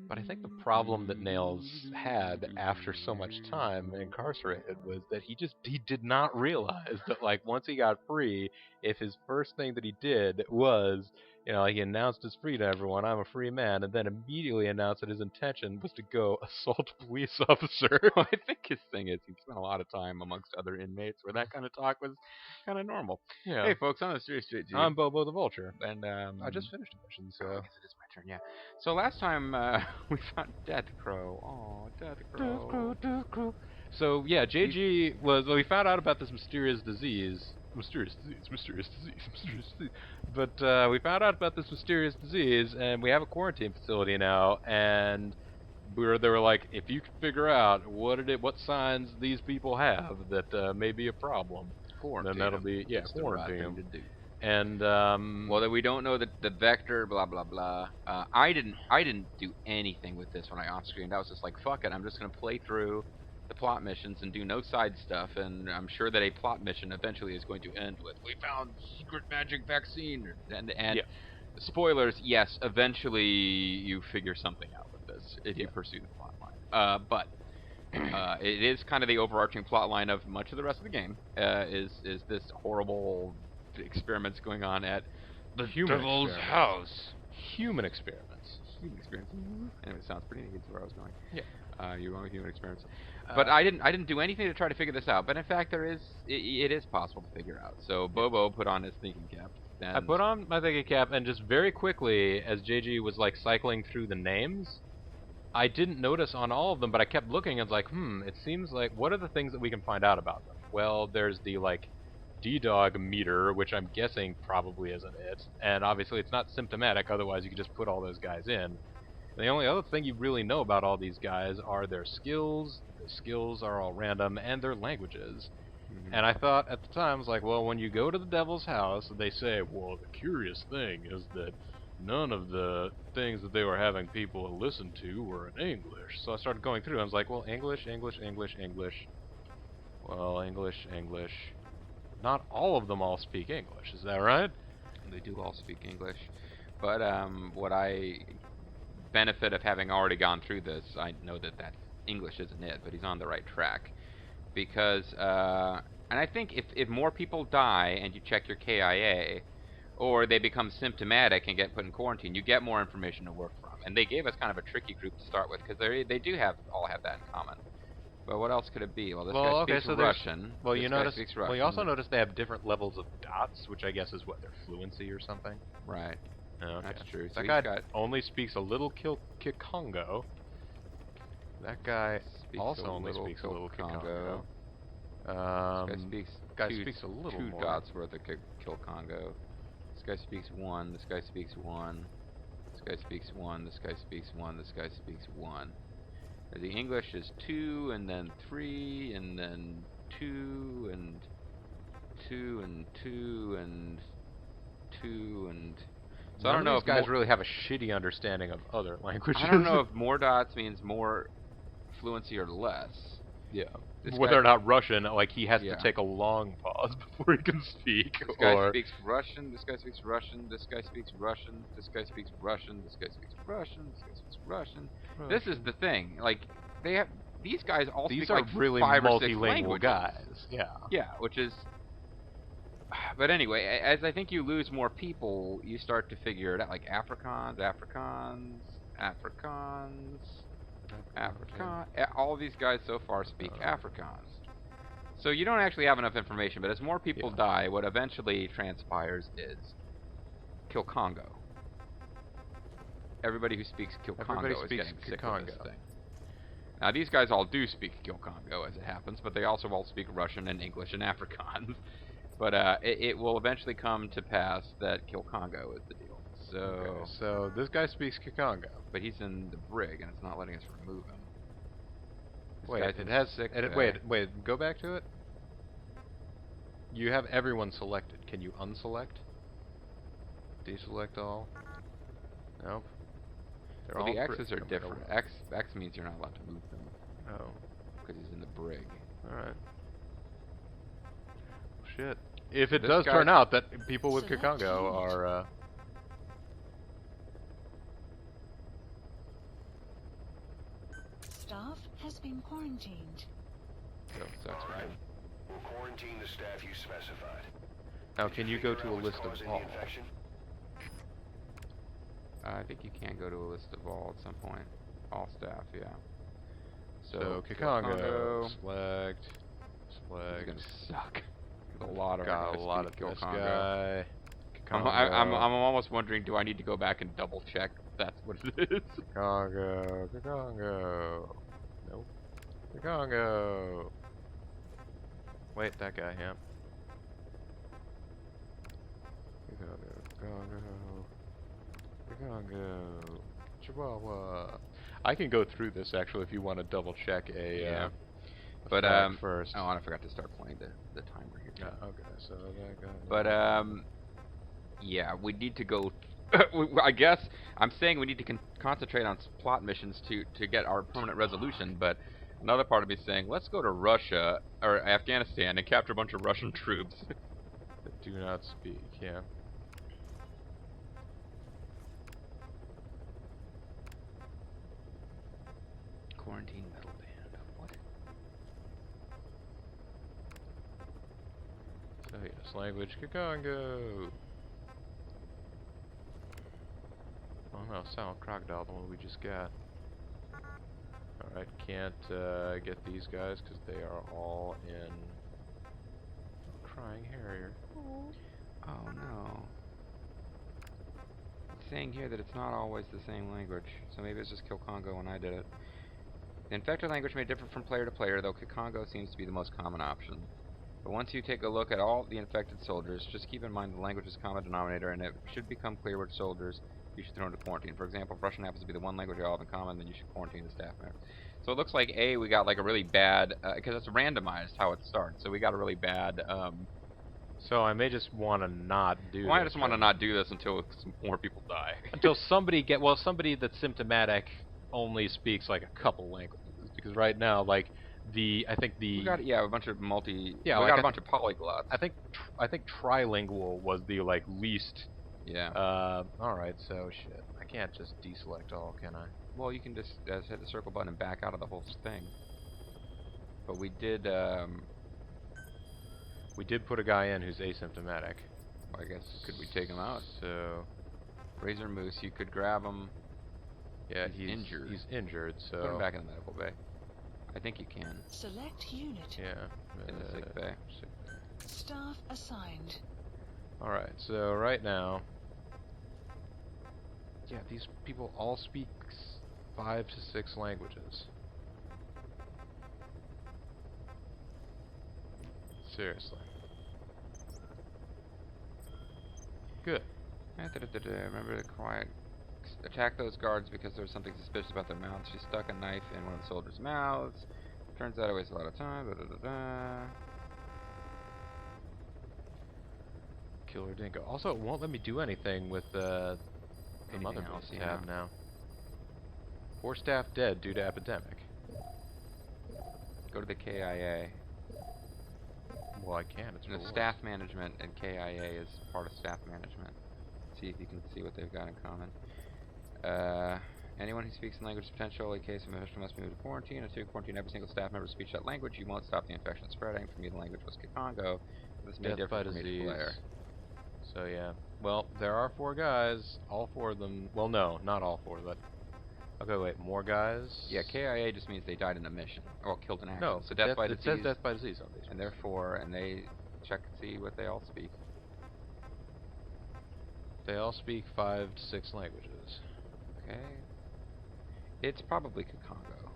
But I think the problem that Nails had after so much time incarcerated was that he did not realize that like once he got free, if his first thing that he did was he announced his free to everyone, I'm a free man, and then immediately announced that his intention was to go assault a police officer. Well, I think his thing is he spent a lot of time amongst other inmates where that kind of talk was kind of normal. Yeah. Hey, folks, I'm the Serious Street G. I'm Bobo the Vulture. And I just finished a mission, so I guess it is my turn, yeah. So last time we found Death Crow. Oh, Death Crow. So yeah, JG we found out about this mysterious disease. But we found out about this mysterious disease, and we have a quarantine facility now, and they were like, if you could figure out what signs these people have that may be a problem, Quarantine. then that'll be the right thing to do. And well, that we don't know the vector, blah blah blah. I didn't do anything with this when I off screened. I was just like, fuck it, I'm just gonna play through the plot missions and do no side stuff, and I'm sure that a plot mission eventually is going to end with we found secret magic vaccine, and spoilers, yes, eventually you figure something out with this if you pursue the plot line. But it is kind of the overarching plot line of much of the rest of the game. Is this horrible experiments going on at the Devil's house? Human experiments. Human experiments. Anyway, it sounds pretty neat. That's where I was going. Yeah. You're going with human experiments. But I didn't do anything to try to figure this out. But in fact, it is possible to figure out. So Bobo put on his thinking cap. I put on my thinking cap, and just very quickly, as JG was like cycling through the names, I didn't notice on all of them, but I kept looking and was like, it seems like, what are the things that we can find out about them? Well, there's the like D-Dog meter, which I'm guessing probably isn't it, and obviously it's not symptomatic, otherwise you could just put all those guys in. The only other thing you really know about all these guys are their skills. Their skills are all random, and their languages. And I thought at the time, I was like, well, when you go to the Devil's house, they say, well, the curious thing is that none of the things that they were having people listen to were in English. So I started going through, and I was like, well, English. Well, English. Not all of them all speak English, is that right? They do all speak English. But what I benefit of having already gone through this, I know that English isn't it, but he's on the right track. Because, and I think if more people die and you check your KIA, or they become symptomatic and get put in quarantine, you get more information to work from. And they gave us kind of a tricky group to start with, because they do all have that in common. But what else could it be? Well, this guy speaks Russian. Well, you also notice they have different levels of dots, which I guess is what, their fluency or something? Right. Oh, okay. That's true. That guy only speaks a little KI-KI-KINGO. That guy also only speaks a little KI-KI-KINGO. This guy speaks a little two more. dots worth of KI-KI-KINGO. This guy speaks one. This guy speaks one. This guy speaks one. This guy speaks one. This guy speaks one. The English is 2, and then 3, and then 2, and 2, and 2, and 2, and... So I don't know if guys really have a shitty understanding of other languages. I don't know if more dots means more fluency or less. Yeah. Whether or not Russian, like he has to take a long pause before he can speak. This guy speaks Russian, this guy speaks Russian, this guy speaks Russian, this guy speaks Russian, this guy speaks Russian, this guy speaks Russian. This is the thing. Like, these guys all speak like really 5 or 6 multilingual languages. guys. Yeah. Yeah, which is... But anyway, as I think you lose more people, you start to figure it out. Like Afrikaans, all of these guys so far speak Afrikaans. So you don't actually have enough information, but as more people die, what eventually transpires is KI-KI-KINGO. Everybody who speaks KI-KI-KINGO is getting sick of this thing. Now these guys all do speak KI-KI-KINGO as it happens, but they also all speak Russian and English and Afrikaans. But it will eventually come to pass that KI-KI-KINGO is the deal. So this guy speaks KI-KI-KINGO, but he's in the brig, and it's not letting us remove him. Wait, go back to it. You have everyone selected. Can you unselect? Deselect all? Nope. Well, the X's are different. X means you're not allowed to move them. Oh. Because he's in the brig. Alright. Shit. If it does turn out that people with KI-KI-KINGO are... staff has been quarantined. So sucks for Alright. him. We'll quarantine the staff you specified. Now, can you go to a list of Causing all? the infection? I think you can go to a list of all at some point. All staff, yeah. So, Kikongo. Kikongo, select. This is gonna suck. There's a lot of Got a lot of Kill this Congo. guy. I'm Kikongo. almost wondering, do I need to go back and double check that's what it is? Kikongo, Kikongo. Nope. Kikongo. Wait, that guy, yeah. Kikongo, Kikongo. Kikongo. Chihuahua. I can go through this actually if you want to double check a But flag first. oh, and I forgot to start playing the timer here. Yeah, okay, so that guy. But yeah, we need to go. I guess I'm saying we need to concentrate on plot missions to get our permanent resolution. But another part of me is saying let's go to Russia or Afghanistan and capture a bunch of Russian troops. That do not speak. Yeah. Quarantine metal band. What? So yes, language Kikongo. Oh no, Silent Crocodile, the one we just got. Alright, can't get these guys because they are all in Crying Harrier. Oh no. It's saying here that it's not always the same language, so maybe it's just Kill Congo when I did it. The infected language may differ from player to player, though Kikongo seems to be the most common option. But once you take a look at all the infected soldiers, just keep in mind the language is a common denominator, and it should become clear which soldiers you should throw into quarantine. For example, if Russian happens to be the one language you all have in common, then you should quarantine the staff member. So it looks like we got like a really bad, because it's randomized how it starts, so we got a really bad, So I may just want to not do I this. just want to not do this until some more people die. Until somebody somebody that's symptomatic only speaks like a couple languages. Because right now, like, I think We got, a bunch of we like got a bunch of polyglots. I think trilingual was the, like, least. Yeah. Alright, so shit. I can't just deselect all, can I? Well, you can just hit the circle button and back out of the whole thing. But we did, We did put a guy in who's asymptomatic. I guess, could we take him out? So, Razor Moose, you could grab him. yeah, He's injured. He's injured, so... Put him back in the medical bay. I think you can. Select unit. Yeah. In the sick bay. Sick bay. Staff assigned. Alright, so right now... Yeah, these people all speak 5 to 6 languages. Seriously. Good. Remember the quiet. Attack those guards because there's something suspicious about their mouths. She stuck a knife in one of the soldiers' mouths. Turns out it wastes a lot of time. Killer Dingo. Also, it won't let me do anything with the Anything mother else, base yeah. tab now. 4 staff dead due to epidemic. Go to the KIA. Well, I can. It's The rules. staff management and KIA is part of staff management. See if you can see what they've got in common. Anyone who speaks the language is potentially a case of infection must be moved to quarantine. Until you quarantine every single staff member speaks that language, you won't stop the infection spreading. For me, the language was Kikongo. This may Death differ by from each disease. player. So yeah. Well, there are 4 guys. All 4 of them. Well, no, not all 4. But okay, wait, more guys. Yeah, KIA just means they died in a mission or killed in action. No, so death by disease. It says death by disease on these. And therefore, and they check and see what they all speak. They all speak 5 to 6 languages. Okay. It's probably Kikongo.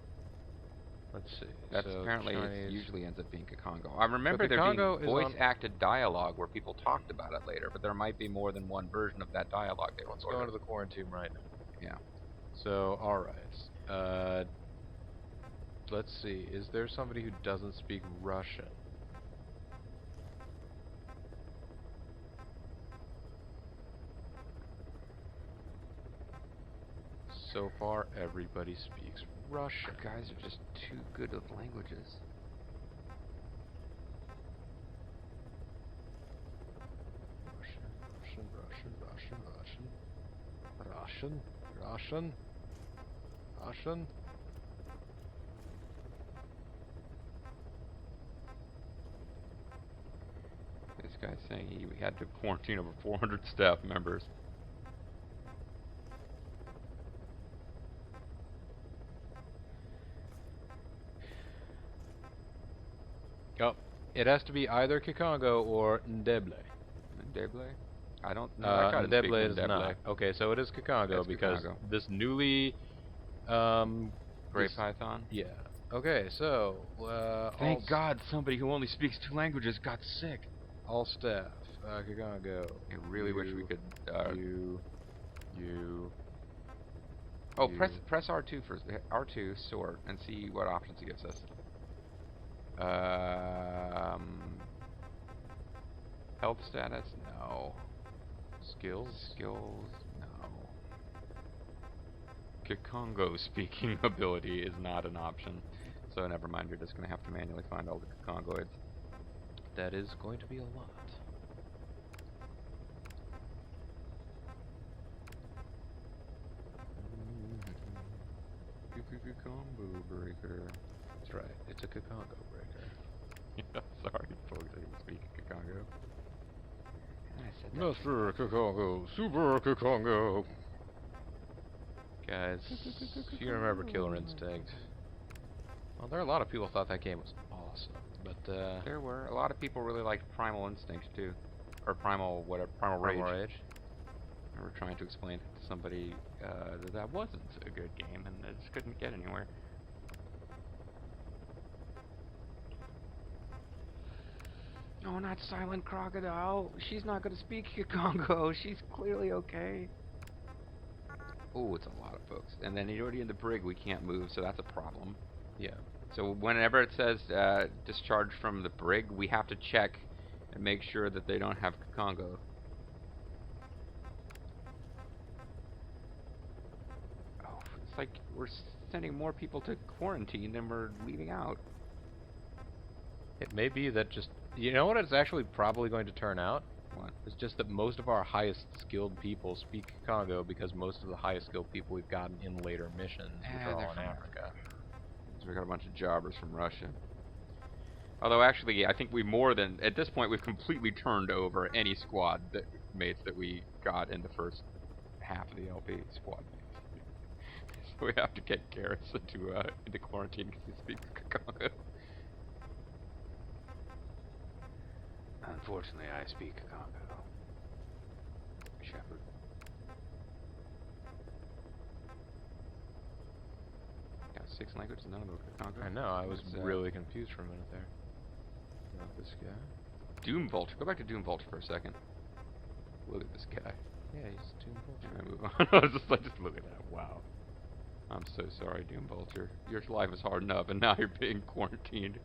Let's see. That's so apparently Chinese. it usually ends up being Kikongo. I remember there being Kikongo is voice-acted dialogue where people talked about it later, but there might be more than one version of that dialogue they Let's recorded. go into the quarantine right now. Yeah. So, alright. Let's see. Is there somebody who doesn't speak Russian? So far, everybody speaks Russian. You guys are just too good with languages. Russian. guy's saying he had to quarantine over 400 staff members. Oh, it has to be either Kikongo or Ndeble. Ndeble? I don't know. I tried to speak Ndeble is Ndeble. not. Okay, so it is Kikongo It's because Kikongo. this newly Great this- Python? Yeah. Okay, so Thank God somebody who only speaks 2 languages got sick. all staff. Kikongo. I really wish we could. You. Oh, press R2 first. R2 sort and see what options it gives us. Health status? No. Skills? Skills? No. Kikongo speaking ability is not an option. So never mind, you're just going to have to manually find all the Kikongoids. That is going to be a lot. Combo breaker. That's right. It's a Kikongo breaker. Yeah, sorry, folks, I didn't speak Kikongo. I said that. Master Kikongo, Super Kikongo. Guys, you remember Killer Instinct? Well, there are a lot of people who thought that game was awesome, but There were a lot of people really liked Primal Instinct too, or Primal whatever, Primal Rage. Rage. I remember trying to explain to somebody that that wasn't a good game, and I just couldn't get anywhere. No, not Silent Crocodile. She's not going to speak Kikongo. She's clearly okay. Oh, it's a lot of folks. And then you're already in the brig. We can't move, so that's a problem. Yeah. So whenever it says discharge from the brig, we have to check and make sure that they don't have Kikongo. Oh, it's like we're sending more people to quarantine than we're leaving out. It may be that just... You know what it's actually probably going to turn out? What? It's just that most of our highest skilled people speak Congo because most of the highest skilled people we've gotten in later missions, which are all they're in from Africa. So we got a bunch of jobbers from Russia. Although actually, I think we more than... At this point, we've completely turned over any squad mates that we got in the first half of the LP squad mates. So we have to get Garrus into quarantine because he speaks Congo. Unfortunately, I speak Congo. Shepherd. Got 6 languages, none of them are Congo. I know, I was What's, really confused for a minute there. Not this guy. Doom Vulture. Go back to Doom Vulture for a second. Look at this guy. Yeah, he's Doom Vulture. Can I move on? I was just like, just look at that. Wow. I'm so sorry, Doom Vulture. Your life is hard enough, and now you're being quarantined.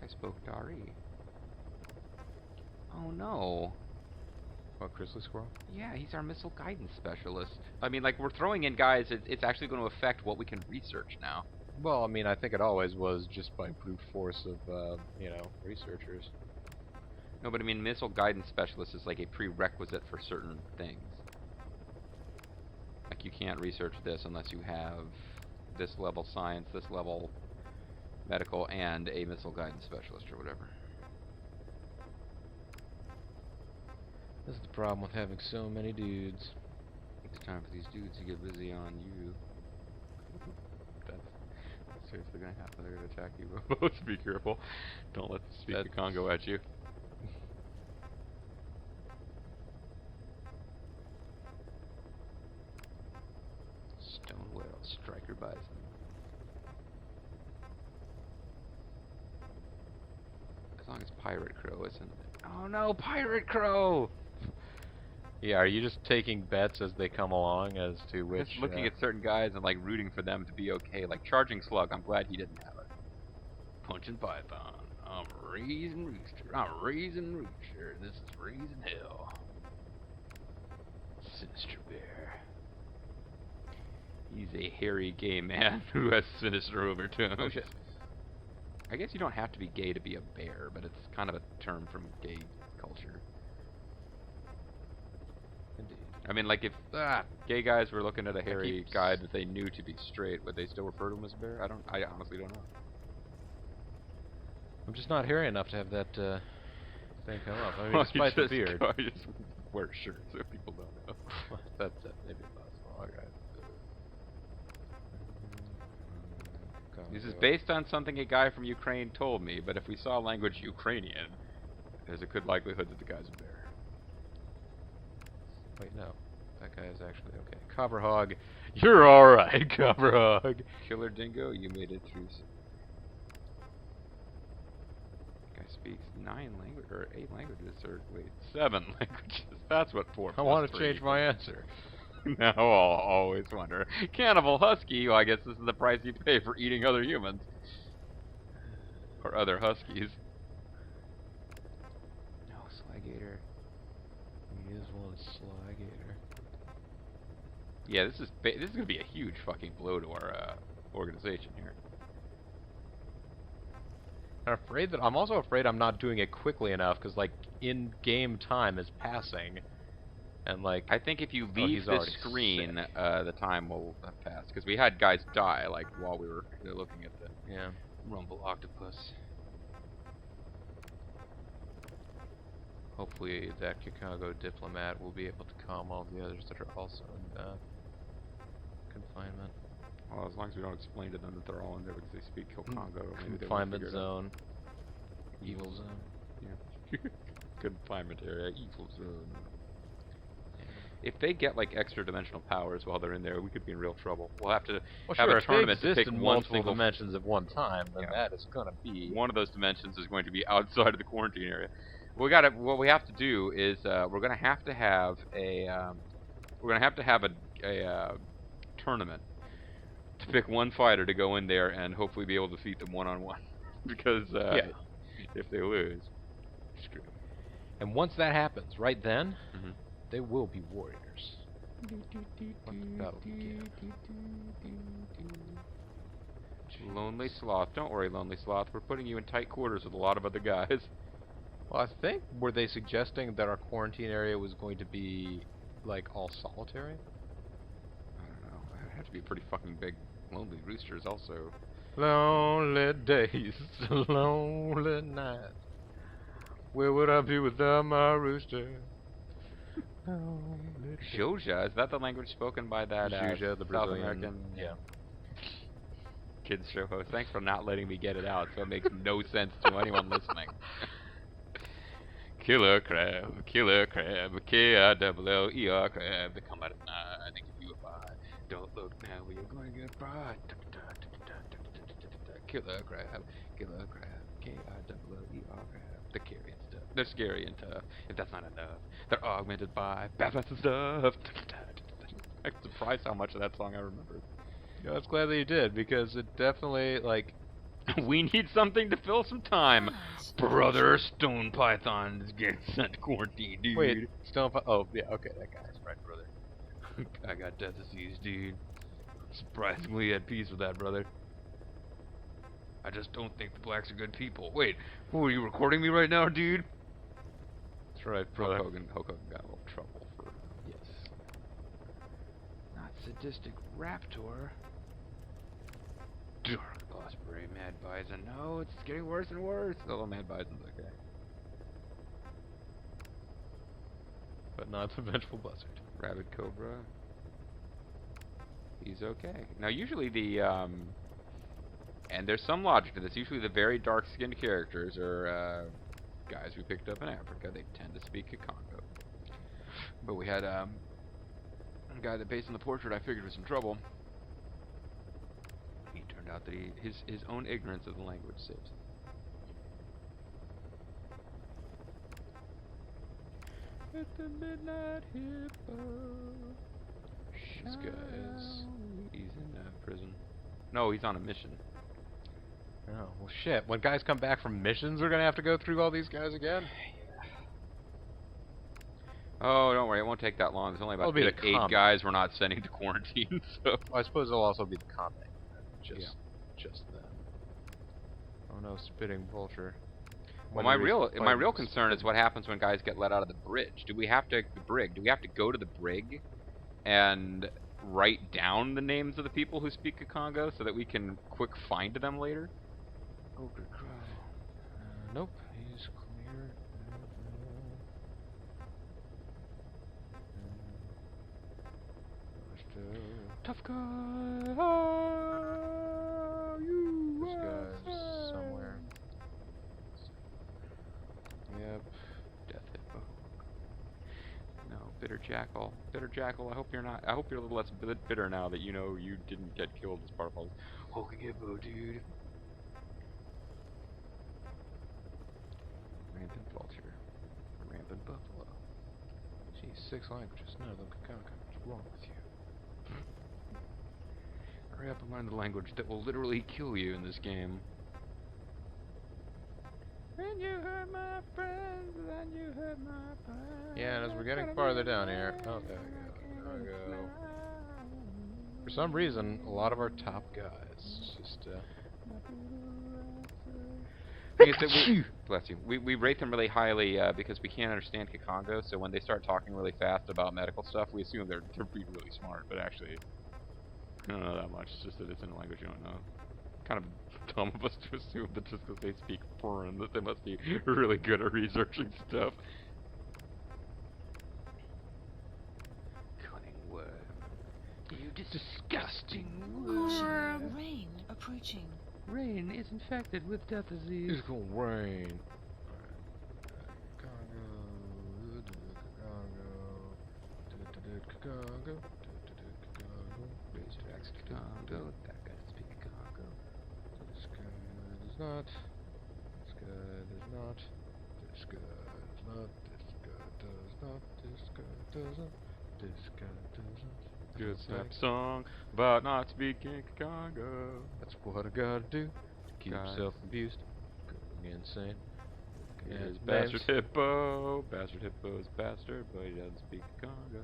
I spoke Dari. Oh no. What, Grizzly Squirrel? Yeah, he's our missile guidance specialist. I mean, like, we're throwing in guys, it's actually going to affect what we can research now. Well, I mean, I think it always was just by brute force of, you know, researchers. No, but I mean, missile guidance specialist is like a prerequisite for certain things. Like, you can't research this unless you have this level science, this level medical, and a missile guidance specialist or whatever. This is the problem with having so many dudes. It's time for these dudes to get busy on you. That's seriously gonna happen. They're gonna attack you. Both be careful. Don't let them speak the Congo at you. Stone whale, striker bison. As long as pirate crow isn't. Oh no, pirate crow! Yeah, are you just taking bets as they come along as to which... Just looking at certain guys and like rooting for them to be okay. Like Charging Slug, I'm glad he didn't have it. Punching Python. I'm raising Rooster. I'm raising Rooster. This is raising hell. Sinister Bear. He's a hairy gay man who has sinister overtones. Oh shit. I guess you don't have to be gay to be a bear, but it's kind of a term from gay culture. Indeed. I mean, like, if gay guys were looking at a hairy keep guy that they knew to be straight, would they still refer to him as bear? I honestly don't know. I'm just not hairy enough to have that thing come up. I mean, Well, despite the beard. You just wear a shirt so people don't know. That's maybe possible. Okay. This is based on something a guy from Ukraine told me, but if we saw language Ukrainian, there's a good likelihood that the guy's a bear. Wait, no. That guy is actually okay. Copperhog, you're alright, Copperhog. Killer Dingo, you made it through. Guy speaks 9 languages, or 8 languages, or wait, 7 languages. That's what 4 I want to change my answer. Now I'll always wonder. Cannibal Husky, well, I guess this is the price you pay for eating other humans. Or other huskies. No, Slygator. He is one Slygator. Yeah, this is gonna be a huge fucking blow to our organization here. I'm also afraid I'm not doing it quickly enough because like in-game time is passing, and like I think if you leave the screen, the time will pass because we had guys die like while we were looking at the Rumble Octopus. Hopefully that Chicago diplomat will be able to calm all the others that are also in confinement. Well, as long as we don't explain to them that they're all in there because they speak Congo. Confinement zone. Evil zone. Yeah. Confinement area. Evil zone. If they get like extra dimensional powers while they're in there, we could be in real trouble. We'll have to have a tournament to pick in one multiple single dimensions at one time, then that is gonna be one of those dimensions is going to be outside of the quarantine area. What we have to do is we're gonna have to have a tournament to pick one fighter to go in there and hopefully be able to defeat them one-on-one. Because if they lose, screw them. And once that happens, right then, they will be warriors. Lonely Sloth. Don't worry, Lonely Sloth. We're putting you in tight quarters with a lot of other guys. Well, I think, were they suggesting that our quarantine area was going to be, like, all solitary? I don't know. It'd have to be pretty fucking big. Lonely Roosters also. Lonely days, lonely nights. Where would I be without my rooster? Joja, is that the language spoken by that Joja, the South Brazilian, American yeah. kids show host? Thanks for not letting me get it out, so it makes no sense to anyone listening. Killer crab, K-I-L-L-E-R crab. They come out at night, they give you a bite. Don't look now, you're going to get fried. Killer crab, K-I-L-L-E-R crab. They're scary and stuff. They're scary and tough. If that's not enough, they're augmented by badass and stuff. I'm surprised how much of that song I remember. Yeah, I was glad that you did, because it definitely, like... We need something to fill some time. Brother Stone Python is getting sent to quarantine, dude. Wait, Stone Python... Oh, yeah, okay, that guy's right, brother. I got death disease, dude. Surprisingly at peace with that, brother. I just don't think the blacks are good people. Wait, are you recording me right now, dude? That's right, brother. Hulk Hogan got a little trouble for... Yes. Not sadistic raptor. Dark Osprey, Mad Bison. No, it's getting worse and worse. Although Mad Bison's okay. But not the Vengeful Buzzard. Rabid Cobra. He's okay. Now, usually the, and there's some logic to this. Usually the very dark-skinned characters are, guys we picked up in Africa. They tend to speak Congo. But we had, a guy that based on the portrait I figured was in trouble. He turned out that his own ignorance of the language saves him. At the midnight hippo. This guy is... He's in prison. No, he's on a mission. Oh, well shit. When guys come back from missions, we're gonna have to go through all these guys again? Oh, don't worry, it won't take that long. There's only about eight guys we're not sending to quarantine, so... Well, I suppose it'll also be the combat. Just then. Oh no, spitting vulture. Well, when my you real concern is what happens when guys get let out of the bridge. Do we have to Do we have to go to the brig and write down the names of the people who speak Kikongo so that we can quick find them later? Ogre Crow. Nope, he's clear. Tough guy. This guy's somewhere. Yep. Death hippo. No, bitter jackal. Bitter jackal. I hope you're not. I hope you're a little less bitter now that you know you didn't get killed as part of all this. Holy hippo, dude. Rampant vulture. Rampant buffalo. Geez, 6 languages, none of them Kikongo. What's wrong with you? Hurry up and learn the language that will literally kill you in this game. When you hurt my friends, then you hurt my friends. Yeah, and as we're getting farther down here, oh, there we go. For some reason, a lot of our top guys just, Thing is that bless you. We rate them really highly because we can't understand Kikongo, so when they start talking really fast about medical stuff, we assume they're really smart, but actually, I don't know that much. It's just that it's in a language you don't know. Kind of dumb of us to assume that just because they speak foreign, that they must be really good at researching stuff. Cunning worm. You disgusting Caution. Rain approaching. Rain is infected with death disease. it's gonna rain. Kikongo. Kikongo. That guy speak Kikongo. This guy does not. This guy does not. This guy does not. This guy does not. This guy doesn't. This guy doesn't. Good snap song about not speaking Kikongo. That's what I gotta do to keep Guys. yourself abused. Going insane. Yes, His bastard name's- hippo. Bastard hippo is a bastard, but he doesn't speak Congo.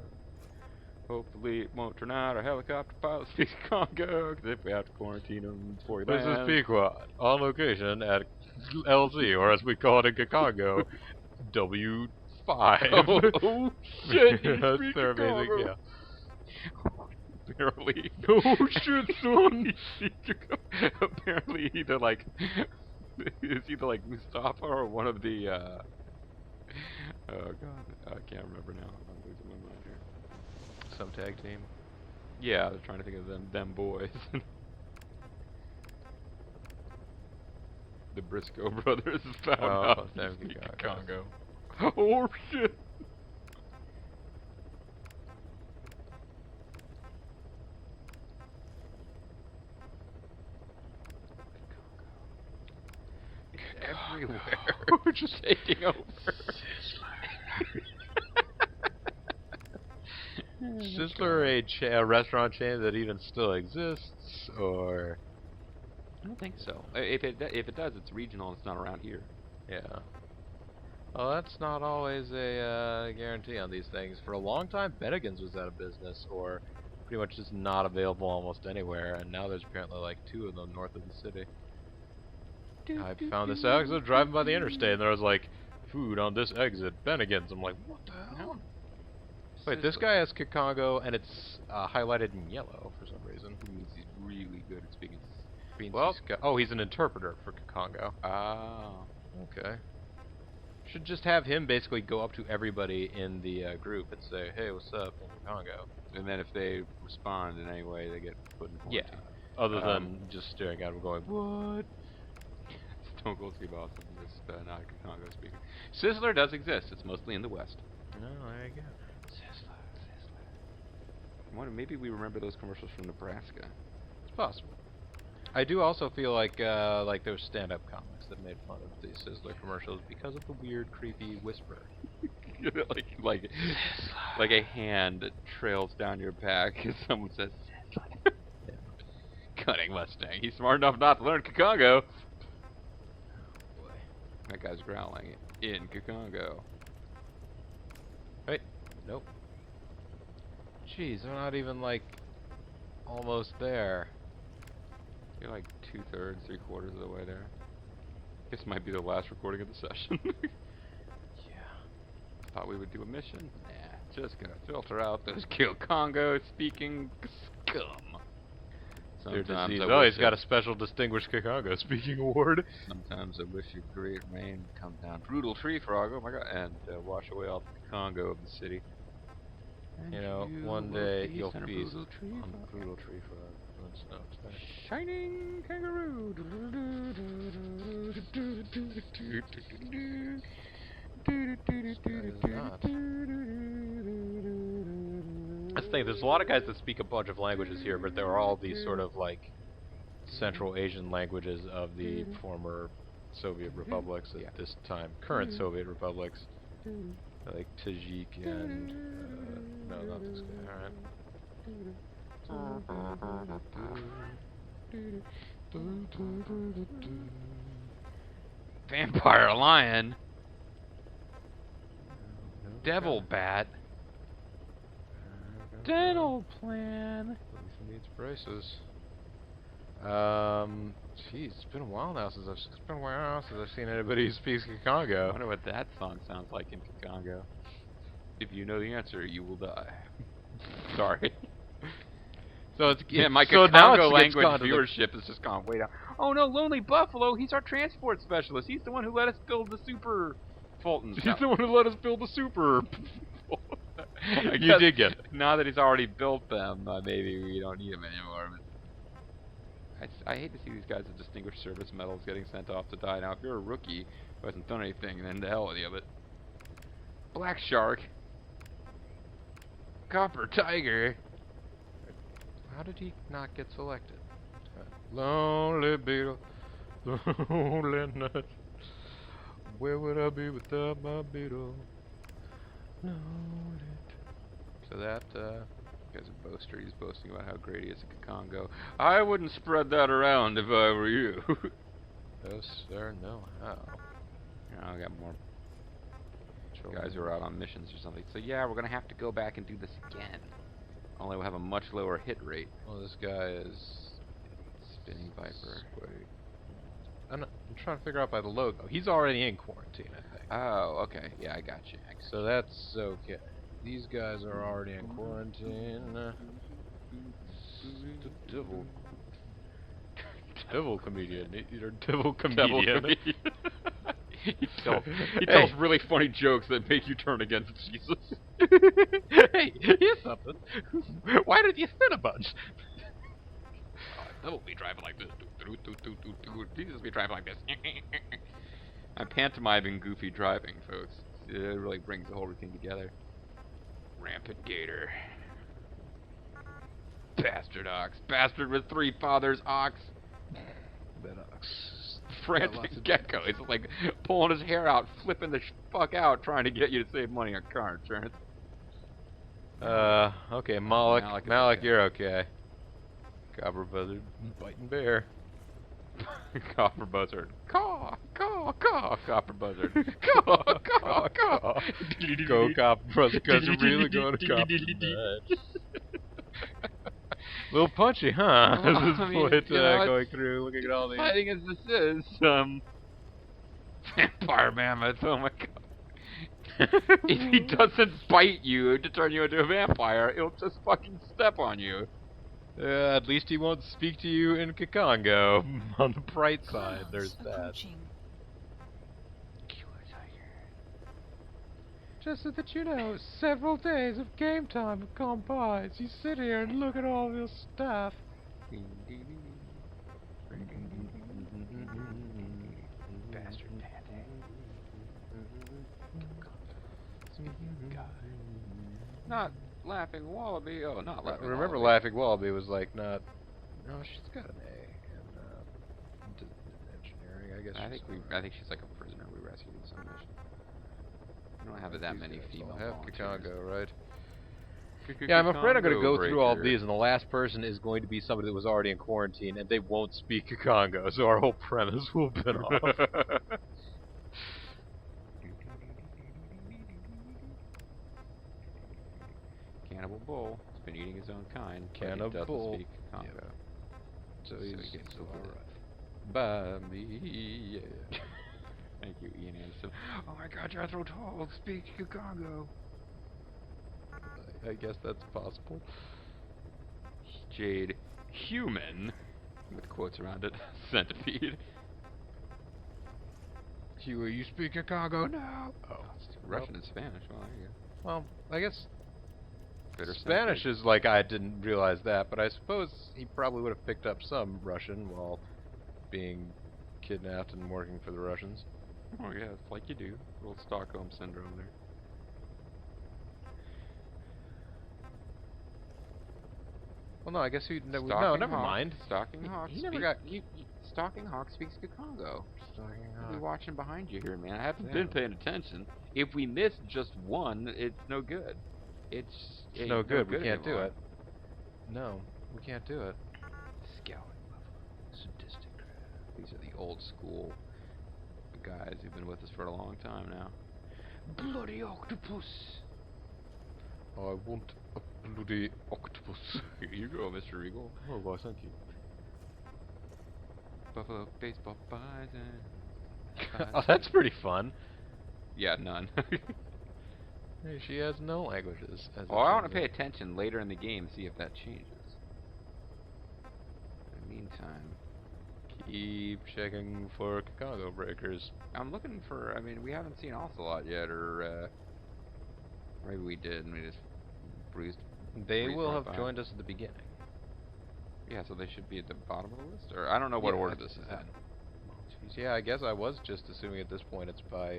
Hopefully it won't turn out our helicopter pilot speaks Congo, because if we have to quarantine him before he This is lands. Pequod, on location at LZ, or as we call it in Chicago, W5. Oh, shit, you That's speak their amazing, Congo. yeah. Apparently. Oh shit, son! Apparently either like is either like Mustafa or one of the oh god, I can't remember now. I'm losing my mind here. Some tag team. Yeah, they're trying to think of them boys. The Briscoe brothers found out them to speak Congo. Congo. Oh shit! Everywhere. We're just taking over. Sizzler a restaurant chain that even still exists, or I don't think so. If it does, it's regional and it's not around here. yeah. Well, that's not always a guarantee on these things. For a long time, Bennigan's was out of business, or pretty much just not available almost anywhere, and now there's apparently like 2 of them north of the city. I found this out 'cause I was driving by the interstate, and there was like, food on this exit, Bennigan's. I'm like, what the hell? Wait, this guy has Kikongo, and it's highlighted in yellow for some reason. Means he's really good at speaking. Well, oh, he's an interpreter for Kikongo. Oh. Okay. Should just have him basically go up to everybody in the group and say, hey, what's up, in Kikongo. And then if they respond in any way, they get put in Yeah. quarantine. Other than just staring at him going, what? Stone Cold Steve Austin, just not a Congo speaking. Sizzler does exist. It's mostly in the West. No, there you go. I wonder, maybe we remember those commercials from Nebraska. It's possible. I do also feel like there's stand-up comics that made fun of the Sizzler commercials because of the weird, creepy whisper. like a hand that trails down your back as someone says, Cunning Mustang. He's smart enough not to learn Kikongo. Boy. That guy's growling in Kikongo. Wait, nope. Jeez, they're not even like almost there. You're like 2/3, 3/4 of the way there. This might be the last recording of the session. Yeah. Thought we would do a mission. Nah, just gonna filter out those KI-KI-KINGO speaking scum. Their Sometimes disease. I Oh, wish he's got a special distinguished KI-KI-KINGO speaking award. Sometimes I wish a great rain would come down. Brutal tree frog, oh my god, and wash away all the Congo of the city. You know, one day you'll feast on the brutal tree frog. That's not Shining kangaroo. That's the thing, there's a lot of guys that speak a bunch of languages here, but they're all these sort of like Central Asian languages of the former Soviet republics at this time. Current Soviet republics. Like Tajik and no, not this guy. Alright. Vampire lion. Devil bat. Dental plan. Needs braces. Jeez, it's been a while now since I've seen anybody who speaks I Congo. wonder what that song sounds like in Congo. If you know the answer, you will die. Sorry. So it's Yeah, my so now Congo it's language gone to the- viewership has just gone way down. Oh no, Lonely Buffalo, he's our transport specialist. He's the one who let us build the super Fultons. He's the one who let us build the super. I You guess did get it. Now that he's already built them, maybe we don't need him anymore. But I hate to see these guys with distinguished service medals getting sent off to die. Now, if you're a rookie who hasn't done anything, then to hell with you. But Black Shark, Copper Tiger. How did he not get selected? Lonely beetle, lonely night. Where would I be without my beetle? Lonely. So that, You guys are boaster. He's boasting about how great he is at Congo. I wouldn't spread that around if I were you. no sir, no how. I got more guys who are out on missions or something. So yeah, we're gonna have to go back and do this again. Only we'll have a much lower hit rate. Well, this guy is Spinning Viper. I'm trying to figure out by the logo. He's already in quarantine, I think. Oh, okay. Yeah, I got you. So that's okay. These guys are already in quarantine. Devil. Devil comedian. You're devil comedian. He tells really funny jokes that make you turn against Jesus. Hey, here's something. Why did you sin a bunch? Devil be driving like this. Jesus be driving like this. I'm pantomiming goofy driving, folks. It really brings the whole routine together. Rampant gator. Bastard ox. Bastard with 3 fathers ox. That ox. Frantic gecko. He's like pulling his hair out, flipping the fuck out, trying to get you to save money on car insurance. Okay, Malik. Malik is Malik, okay. you're okay. Copper buzzard, biting bear. Copper buzzard. Caw, caw, caw, copper buzzard. Caw, caw, caw. Go copper buzzard, because you're really going to copper match. A little punchy, huh? Well, This is I mean, what, you know, going through, looking at all these. Exciting as this is, vampire mammoth, oh my god. If he doesn't bite you to turn you into a vampire, he'll just fucking step on you. At least he won't speak to you in Kikongo. On the bright side, Clouds there's that. approaching. Just so that you know, several days of game time have gone by as you sit here and look at all your stuff. Bastard Not Laughing Wallaby. Oh, not Laughing Remember, Wallaby. Laughing Wallaby was like not. No, she's got an A in engineering, I guess. I think she's like a prisoner we rescued in some mission. We don't have that many female have volunteers. Kikongo, right? Yeah, I'm afraid I'm going to go through all of breaker. these, and the last person is going to be somebody that was already in quarantine, and they won't speak Kikongo, so our whole premise will have been off. Cannibal Bull has been eating his own kind. but he Cannibal. doesn't speak Congo. So he he's gets still away with it. alright. By me, yeah. Thank you, Ian Anderson. Oh my God, Jethro Tull speaks Chicago. I guess that's possible. Jade, human, with quotes around it. Centipede. Huey, you speak Chicago now? Oh, Russian and Spanish. Well, there you go. well, I guess Bitter Spanish centipede. is like I didn't realize that, but I suppose he probably would have picked up some Russian while being kidnapped and working for the Russians. Oh yeah, it's like you do. Little Stockholm syndrome there. Well, no, I guess he no, Stalking never Hawk. mind. Stalking Hawk. He never speak- got Stalking Hawk speaks Chicago. Stalking I'll be Hawk. watching behind you here, man. I haven't Damn. been paying attention. If we miss just one, it's no good. It's It's no good. We can't do anymore. it. No, we can't do it. Scowling buffalo, sadistic crab. These are the old school guys who've been with us for a long time now. Bloody octopus. I want a bloody octopus. Here you go, Mr. Regal. Oh, well, thank you. Buffalo baseball bison. Oh, that's pretty fun. Yeah, none. Hey, she has no languages. As Oh, I want to pay attention later in the game, see if that changes. In the meantime, Keep checking for Chicago breakers. I'm looking for. I mean, we haven't seen Ocelot yet, or maybe we did, and we just breezed. They breezed will right have by. joined us at the beginning. Yeah, so they should be at the bottom of the list, or I don't know what Yeah, order this is in. Jeez, yeah, I guess I was just assuming at this point it's by,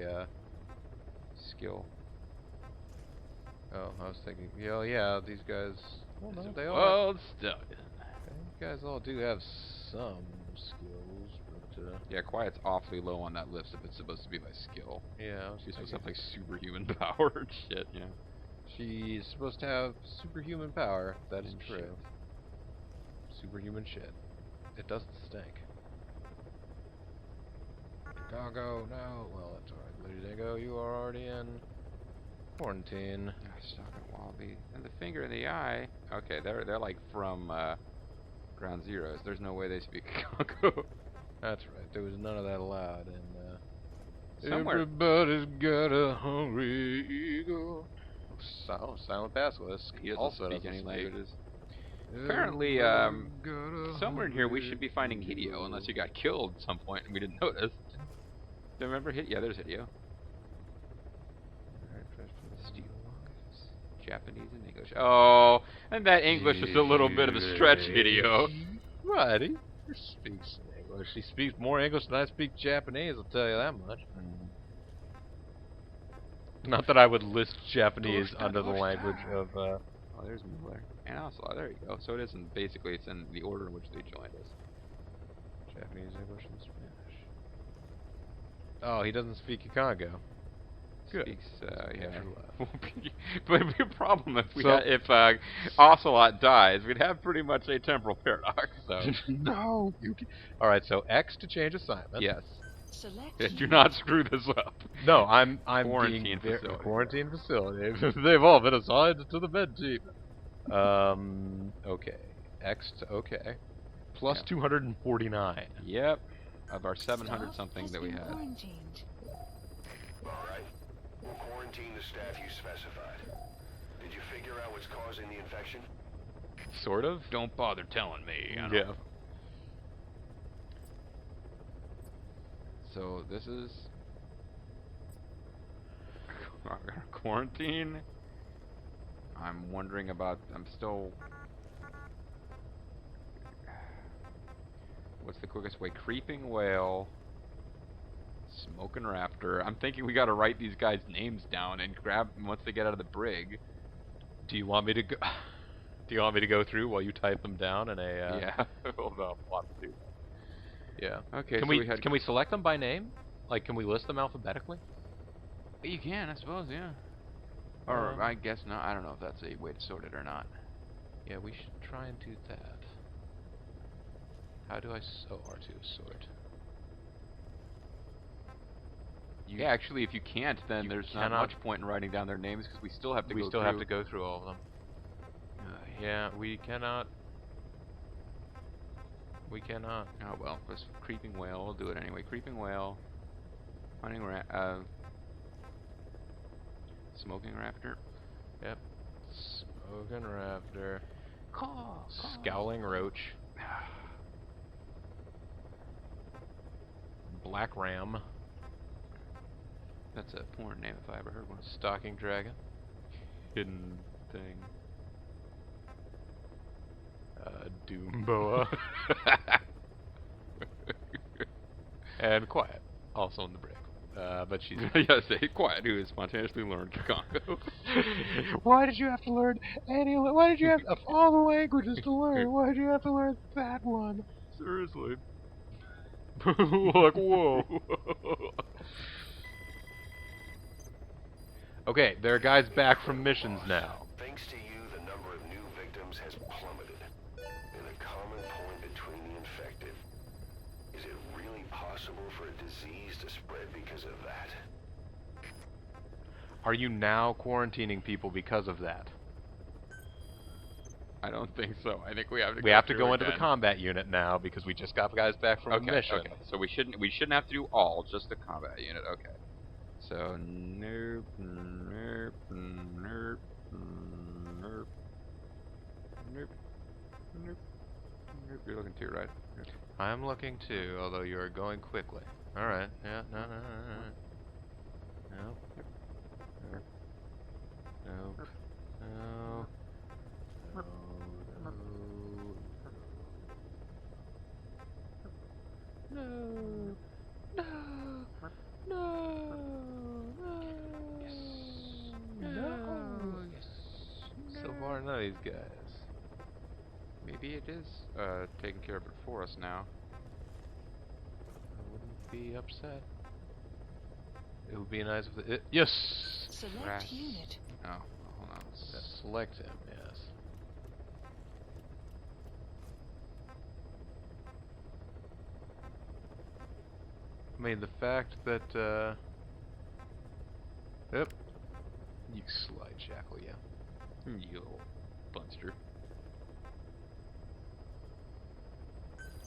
Skill. oh, I was thinking, yeah, these guys, well, no, they all, Well, stuff. these guys all do have some skills, but, Yeah, Quiet's awfully low on that list if it's supposed to be by skill. yeah, I was She's supposed to have thinking- like superhuman power and shit, yeah. she's supposed to have superhuman power, that is And true. shit. Superhuman shit. It doesn't stink. Chicago, no, well, that's alright. Lady Dingo, you are already in quarantine. Stalking Wallaby. And the finger in the eye. Okay, they're like from Ground Zeroes. There's no way they speak Chicago. That's right. There was none of that allowed. And Somewhere. everybody's got a hungry ego. Silent Basilisk. He doesn't also speak doesn't any speak. languages. Apparently, Everybody's got a somewhere in here we hungry should be finding Hideo, ego. unless he got killed at some point and we didn't notice. Do you remember Hideo? Yeah, there's Hideo. Steel Lungs. Japanese and English. Oh, and that English is a little bit of a stretch, Hideo. Right, he speaks English. He speaks more English than I speak Japanese, I'll tell you that much. Not that I would list Japanese under the language of, Oh, there's Mueller. And also, there you go. So it isn't, basically, it's in the order in which they joined us. Japanese, English, and Spanish. Oh, he doesn't speak Chicago. Good. Speaks, yeah. Never left. But it'd be a problem if we So- if Ocelot dies. We'd have pretty much a temporal paradox. So No, you can. All right, so X to change assignment. yes, Select do not screw this up. No, I'm Quarantine being facility. Quarantine facility. They've all been assigned to the med team. Okay. X to okay. Plus Yeah. 249. Yep, of our 700 Staff something has that we been had. quarantined. Alright. We'll quarantine the staff you specified. Did you figure out what's causing the infection? Sort of. Don't bother telling me. I don't- Yeah. So this is quarantine. I'm wondering about. I'm still. What's the quickest way? Creeping whale. Smoking raptor. I'm thinking we got to write these guys' names down and grab them once they get out of the brig. Do you want me to go? Do you want me to go through while you type them down in a? Yeah. Hold on. Plot to do that. Yeah. Okay. Can so we had can we select them by name? Like, can we list them alphabetically? You can, I suppose. Yeah. Or Um, I guess not. I don't know if that's a way to sort it or not. Yeah, we should try and do that. How do I R2 sort? Yeah, actually, if you can't, then You there's not cannot- much point in writing down their names because we still have to We go still through. have to go through all of them. Yeah, we cannot. We cannot. Oh well, this creeping whale. We'll do it anyway. Creeping whale. Smoking raptor. Yep. Smoking raptor. Scowling roach. Black ram. That's a porn name if I ever heard one. Stalking dragon. Hidden thing. Doom boa. And quiet. Also in the brick. But she's... Yeah, say quiet, who has spontaneously learned Congo. Why did you have to learn any... Why did you have... Of all the languages to learn, why did you have to learn that one? Seriously. Like, whoa. Okay, there are guys back from missions now. Thanks to you, the number of new victims has plummeted. And the common point between the infected, is it really possible for a disease to spread because of that? Are you now quarantining people because of that? I don't think so. I think we have to. We have to go into the combat unit now because we just got guys back from a mission. Okay. So we shouldn't have to do all, just the combat unit. Okay. So nope, nope, nope, nope, nope, nope, nope. You're looking too, right? Nope. I'm looking too, although you are going quickly. All right. Yeah. No. No. No. No. No. No. No. No. Yes. So far, none of these guys. Maybe it is taking care of it for us now. I wouldn't be upset. It would be nice if it. Yes. Select Ras- unit. Oh, hold on. Select him. Yes. I mean, the fact that, Yep. You sly jackal, yeah. You little bunster.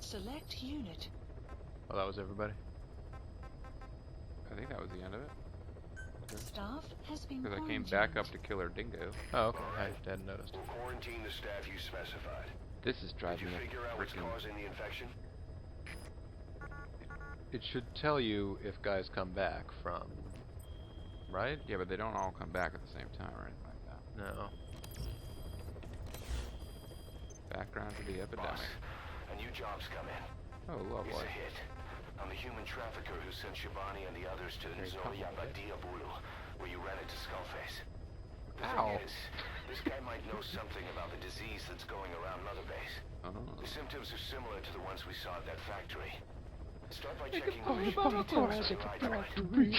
Select unit. Oh, that was everybody? I think that was the end of it. Staff has been Because I came quarantined. back up to kill our dingo. Oh, okay. I hadn't noticed. We'll quarantine the staff you specified. This is Did driving you me figure out what's freaking. causing the infection? It should tell you if guys come back from... Right? Yeah, but they don't all come back at the same time or anything like that. No. Background to the epidemic. Boss, a new job's come in. Oh, lovely. It's a hit. I'm the human trafficker who sent Shivani and the others to Nzoya Badiabulu, where you ran into Skullface. The Ow. thing is, this guy might know something about the disease that's going around Mother Base. Oh. The symptoms are similar to the ones we saw at that factory. Start by checking the mission details on your iDrive.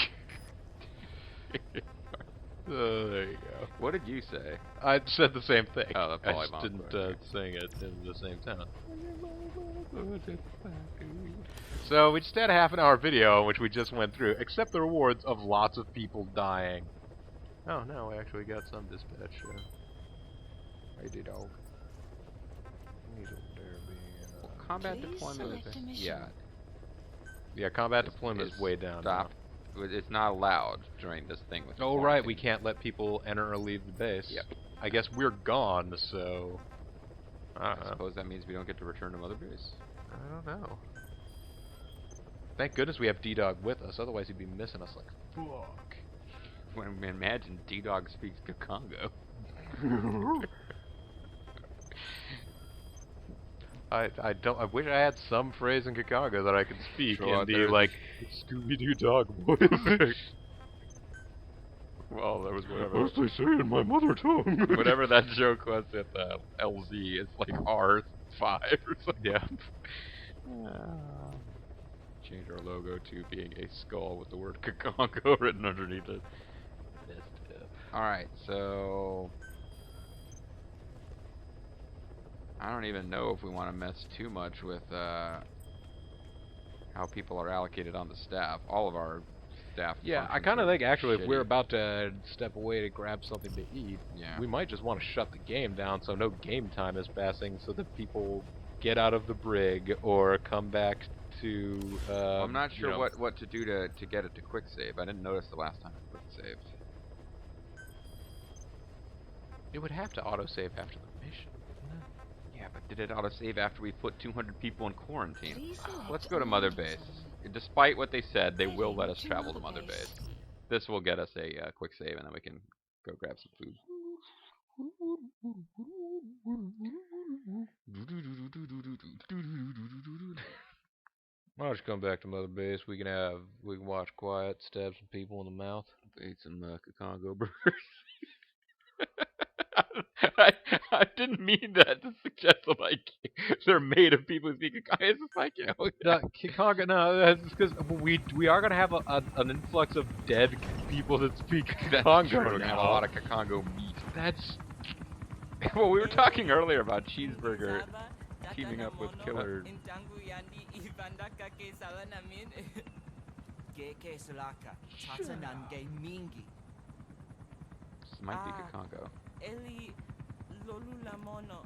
There you go. What did you say? I said the same thing. Oh, that's I all just I didn't okay. sing it in the same tone. So we just had a half-an-hour video in which we just went through, except the rewards of lots of people dying. Oh no, we actually got some dispatch. I did dog. Combat Please deployment. select a mission. Yeah. Yeah, combat deployment is way down. Stop. It's not allowed during this thing with. Oh right, we can't let people enter or leave the base. Yep. I guess we're gone, so... I suppose that means we don't get to return to Mother Base. I don't know. Thank goodness we have D-Dog with us, otherwise he'd be missing us like fuck. When imagine D-Dog speaks Kakongo. I wish I had some phrase in Chicago that I could speak Sure, in the there's- like Scooby-Doo dog voice. Well, there was whatever. As they say in my mother tongue. Whatever that joke was at the LZ, it's like R5 or something. Yeah. Change our logo to being a skull with the word Kakongo written underneath it. Alright, so... I don't even know if we want to mess too much with how people are allocated on the staff. All of our staff. Yeah, I functions kind of are think actually if we're shitty. about to step away to grab something to eat, Yeah. we might just want to shut the game down so no game time is passing so that people get out of the brig or come back to. Well, I'm not you sure know, what to do to get it to quick save. I didn't notice the last time I quick saved. It would have to autosave after the mission. Wouldn't Yeah, but did it autosave after we put 200 people in quarantine? Please select Let's go to a Mother landing Base. zone. Despite what they said, they will Heading let us to travel to Mother Mother Base. Base. This will get us a quick save, and then we can go grab some food. I'll just come back to Mother Base. We can watch quiet, stab some people in the mouth. Eat some Congo burgers. I, I didn't mean that to suggest like they're made of people who speak Congo. It's just like, Congo, no, that's because we are gonna have an influx of dead people that speak that's Congo true. We're gonna now. have a lot of Congo meat. That's Well, we were talking earlier about cheeseburger teaming up with killer. This might be Congo. Eli lolula mono.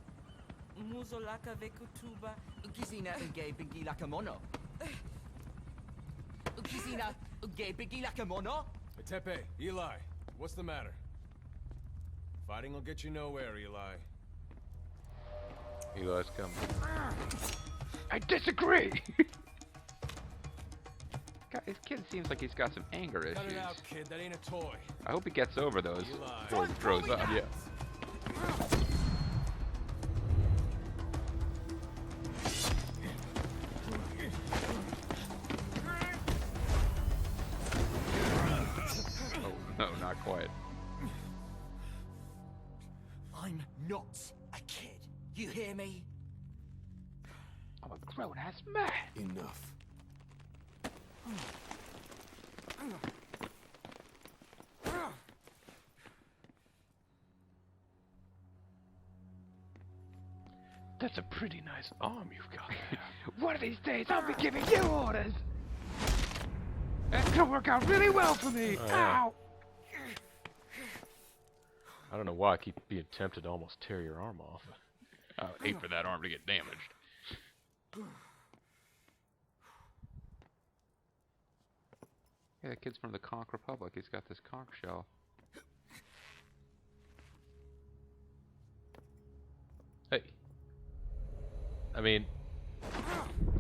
Muzolaka vekutuba. Ukizina uge bigi lakamono. Ukizina uge bigi lakamono. Tepe, Eli, what's the matter? Fighting will get you nowhere, Eli. Eli's coming. I disagree. God, this kid seems like he's got some anger issues. Cut it out, kid. That ain't a toy. I hope he gets over those Eli. before he grows up. Yeah. Oh no, not quite. I'm not a kid. You hear me? I'm a grown-ass man. Enough. That's a pretty nice arm you've got there. One of these days, I'll be giving you orders. That's gonna work out really well for me. Oh, yeah. Ow! I don't know why I keep being tempted to almost tear your arm off. I would hate for that arm to get damaged. Yeah, that kid's from the Conch Republic. He's got this conch shell. Hey. I mean,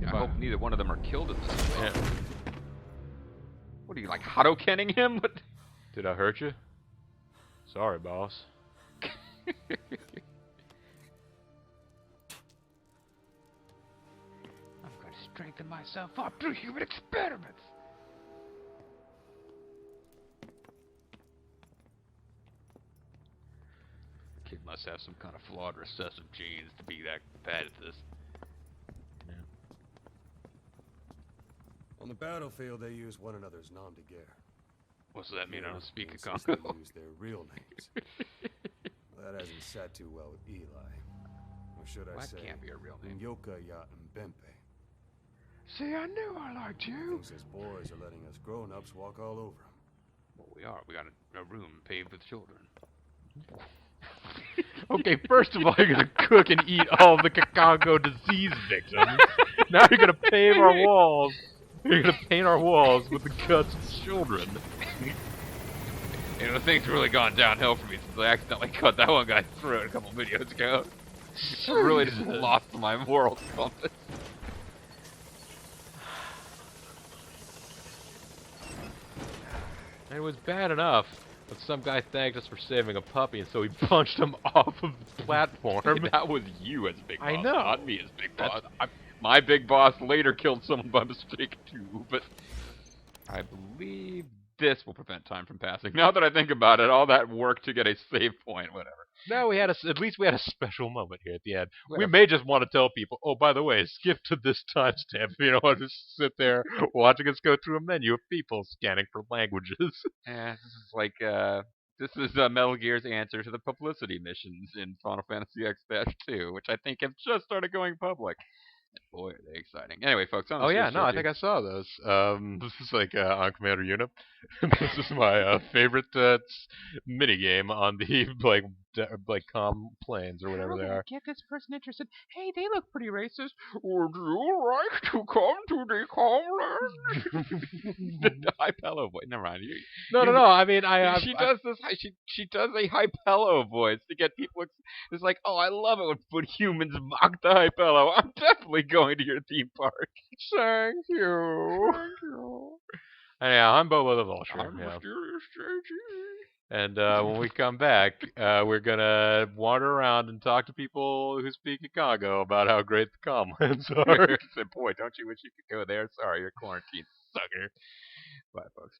I hope neither one of them are killed in this. yeah. What are you, like, Hadokenning him? What? Did I hurt you? Sorry, boss. I'm going to strengthen myself up through human experiments. Kid must have some kind of flawed recessive genes to be that bad at this. On the battlefield, they use one another's nom de guerre. What's that mean? I don't speak a Insist Congo. they use their real names. That hasn't sat too well with Eli. Or should I That say, can't be a real name. Nyoka Ya Mbempe. See, I knew I liked you. Thinks his boys are letting us grown-ups walk all over him. Well, we are. We got a room paved with children. Okay, first of all, you're gonna cook and eat all the Congo disease victims. Now you're gonna pave our walls. You're gonna paint our walls with the guts of children. You know, things really gone downhill for me since I accidentally cut that one guy's throat a couple videos ago. I really just lost my moral compass. And it was bad enough that some guy thanked us for saving a puppy, and so we punched him off of the platform. That was you as big boss, I know. not me as big boss. My big boss later killed someone by mistake too, but I believe this will prevent time from passing. Now that I think about it, all that work to get a save point, whatever. No, at least we had a special moment here at the end. We We had a- may just want to tell people, oh, by the way, skip to this timestamp. You know, just sit there watching us go through a menu of people scanning for languages. Yeah, this is like this is Metal Gear's answer to the publicity missions in Final Fantasy X-2, which I think have just started going public. Boy, are they exciting. Anyway, folks, on Oh this yeah, year's no, I review- think I saw those. This is like on Commander Unip. This is my favorite mini game on the like like calm plains or whatever they are. Get this person interested. Hey, they look pretty racist. Would you like to come to the calm land? The high pillow voice. Never mind. No. I mean, She does this. She does a high pillow voice to get people. It's like, oh, I love it when humans mock the high pillow. I'm definitely going to your theme park. Thank you. Anyhow, I'm Bobo the Vulture. I'm mysterious JG. And when we come back, we're gonna wander around and talk to people who speak in Congo about how great the Comlands are. Boy, don't you wish you could go there? Sorry, you're quarantined, sucker. Bye, folks.